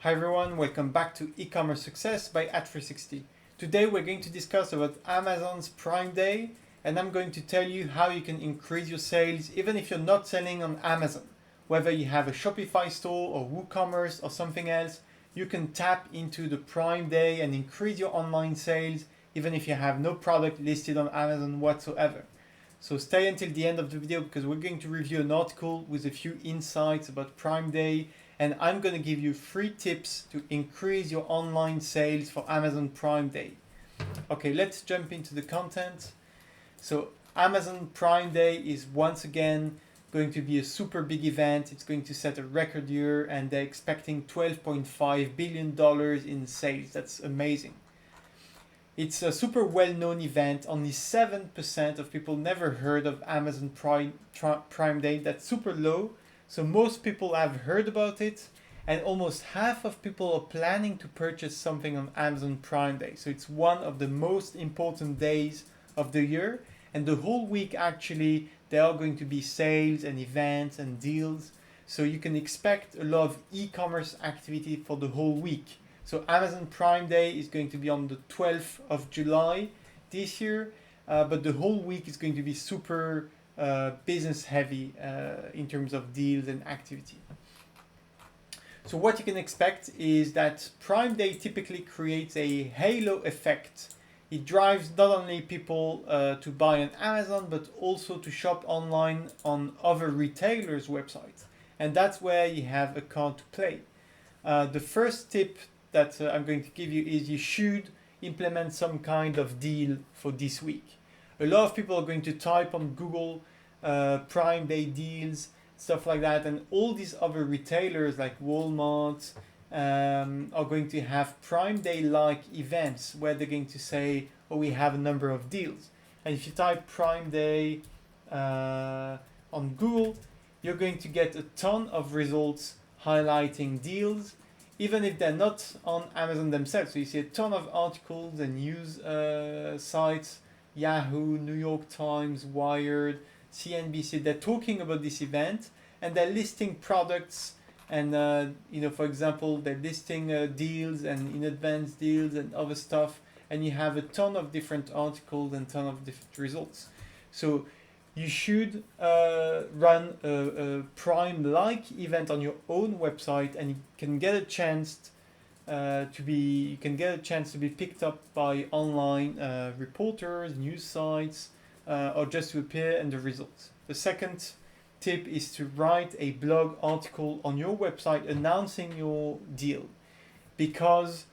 Hi everyone, welcome back to E-commerce Success by Ad360. Today we're going to discuss about Amazon's Prime Day, and I'm going to tell you how you can increase your sales even if you're not selling on Amazon. Whether you have a Shopify store or WooCommerce or something else, you can tap into the Prime Day and increase your online sales even if you have no product listed on Amazon whatsoever. So stay until the end of the video because we're going to review an article with a few insights about Prime Day, and I'm going to give you 3 tips to increase your online sales for Amazon Prime Day. Okay, let's jump into the content. So Amazon Prime Day is once again going to be a super big event. It's going to set a record year and they're expecting $12.5 billion in sales. That's amazing. It's a super well-known event. Only 7% of people never heard of Amazon Prime Day. That's super low. So most people have heard about it, and almost half of people are planning to purchase something on Amazon Prime Day. So it's one of the most important days of the year, and the whole week actually there are going to be sales and events and deals. So you can expect a lot of e-commerce activity for the whole week. So Amazon Prime Day is going to be on the 12th of July this year, but the whole week is going to be super business heavy in terms of deals and activity. So what you can expect is that Prime Day typically creates a halo effect. It drives not only people to buy on Amazon, but also to shop online on other retailers' websites. And that's where you have a card to play. The first tip that I'm going to give you is you should implement some kind of deal for this week. A lot of people are going to type on Google Prime Day deals, stuff like that, and all these other retailers like Walmart are going to have Prime Day-like events where they're going to say, oh, we have a number of deals. And if you type Prime Day on Google, you're going to get a ton of results highlighting deals, even if they're not on Amazon themselves. So you see a ton of articles and news sites, Yahoo, New York Times, Wired, CNBC, they're talking about this event and they're listing products and, for example, they're listing deals and in advance deals and other stuff, and you have a ton of different articles and ton of different results. So you should run a Prime-like event on your own website, and you can get a chance to be picked up by online reporters, news sites, or just to appear in the results. The second tip is to write a blog article on your website announcing your deal, because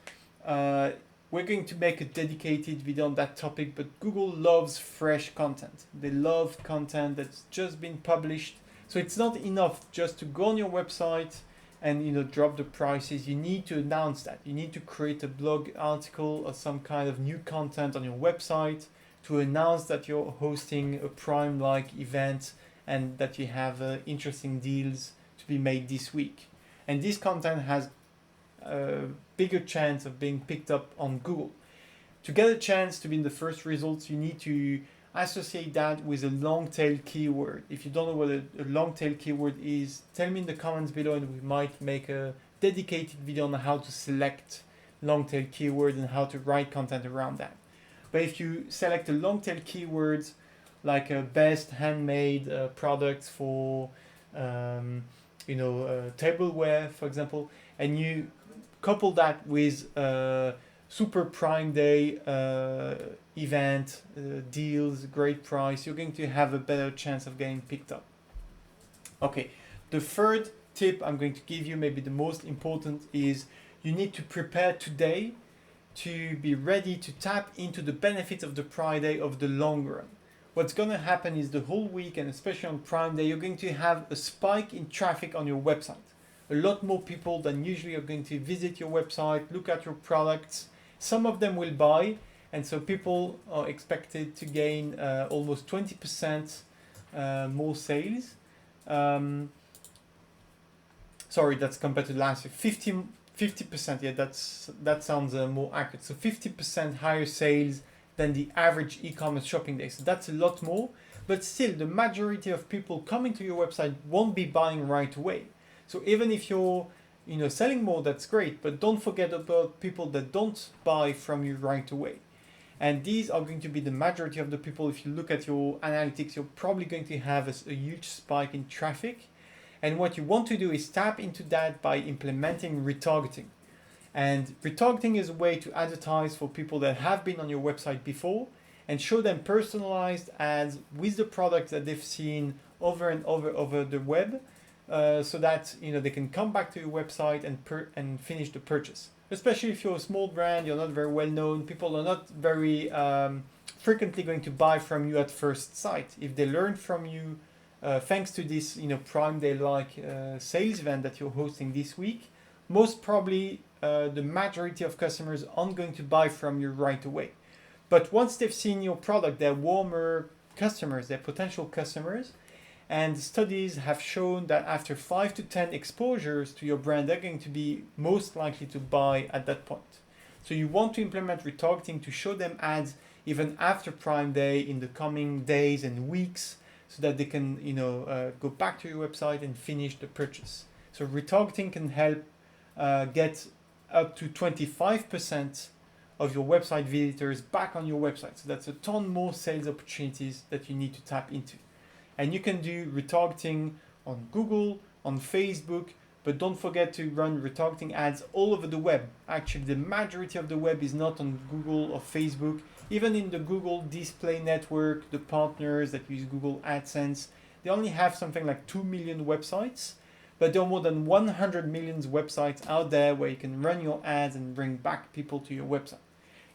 we're going to make a dedicated video on that topic, but Google loves fresh content. They love content that's just been published. So it's not enough just to go on your website and drop the prices. You need to announce that. You need to create a blog article or some kind of new content on your website to announce that you're hosting a Prime-like event and that you have interesting deals to be made this week. And this content has a bigger chance of being picked up on Google. To get a chance to be in the first results, you need to associate that with a long tail keyword. If you don't know what a long tail keyword is, tell me in the comments below and we might make a dedicated video on how to select long tail keywords and how to write content around that. But if you select a long tail keywords like best handmade products for tableware, for example, and you couple that with super Prime Day event, deals, great price, you're going to have a better chance of getting picked up. Okay, the third tip I'm going to give you, maybe the most important, is you need to prepare today to be ready to tap into the benefits of the Prime Day of the long run. What's going to happen is the whole week, and especially on Prime Day, you're going to have a spike in traffic on your website. A lot more people than usually are going to visit your website, look at your products. Some of them will buy, and so people are expected to gain almost 20% more sales. Sorry, that's compared to last year. 50%, yeah, that sounds more accurate. So 50% higher sales than the average e-commerce shopping day. So that's a lot more, but still the majority of people coming to your website won't be buying right away. So even if you're selling more, that's great, but don't forget about people that don't buy from you right away. And these are going to be the majority of the people. If you look at your analytics, you're probably going to have a huge spike in traffic. And what you want to do is tap into that by implementing retargeting. And retargeting is a way to advertise for people that have been on your website before and show them personalized ads with the product that they've seen over and over the web, so that they can come back to your website and finish the purchase. Especially if you're a small brand, you're not very well known, people are not very frequently going to buy from you at first sight. If they learn from you thanks to this Prime Day like sales event that you're hosting this week, most probably the majority of customers aren't going to buy from you right away. But once they've seen your product, they're warmer customers, they're potential customers. And studies have shown that after 5 to 10 exposures to your brand, they're going to be most likely to buy at that point. So you want to implement retargeting to show them ads even after Prime Day in the coming days and weeks, so that they can go back to your website and finish the purchase. So retargeting can help get up to 25% of your website visitors back on your website. So that's a ton more sales opportunities that you need to tap into. And you can do retargeting on Google, on Facebook, but don't forget to run retargeting ads all over the web. Actually, the majority of the web is not on Google or Facebook. Even in the Google Display Network, the partners that use Google AdSense, they only have something like 2 million websites, but there are more than 100 million websites out there where you can run your ads and bring back people to your website.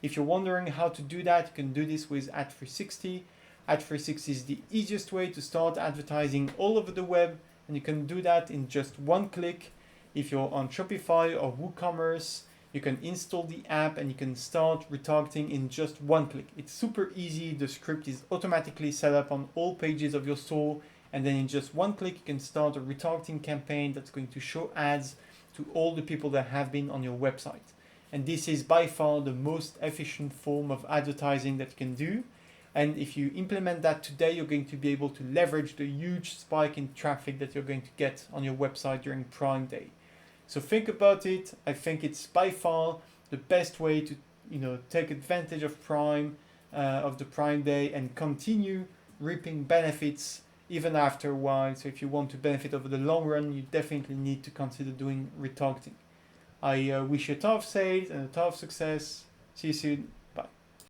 If you're wondering how to do that, you can do this with Ad360. Ad360 is the easiest way to start advertising all over the web, and you can do that in just one click. If you're on Shopify or Ecommerce, you can install the app and you can start retargeting in just one click. It's super easy. The script is automatically set up on all pages of your store, and then in just one click you can start a retargeting campaign that's going to show ads to all the people that have been on your website. And this is by far the most efficient form of advertising that you can do. And if you implement that today, you're going to be able to leverage the huge spike in traffic that you're going to get on your website during Prime Day. So think about it. I think it's by far the best way to take advantage of the Prime Day and continue reaping benefits even after a while. So if you want to benefit over the long run, you definitely need to consider doing retargeting. I wish you a ton of sales and a ton of success. See you soon.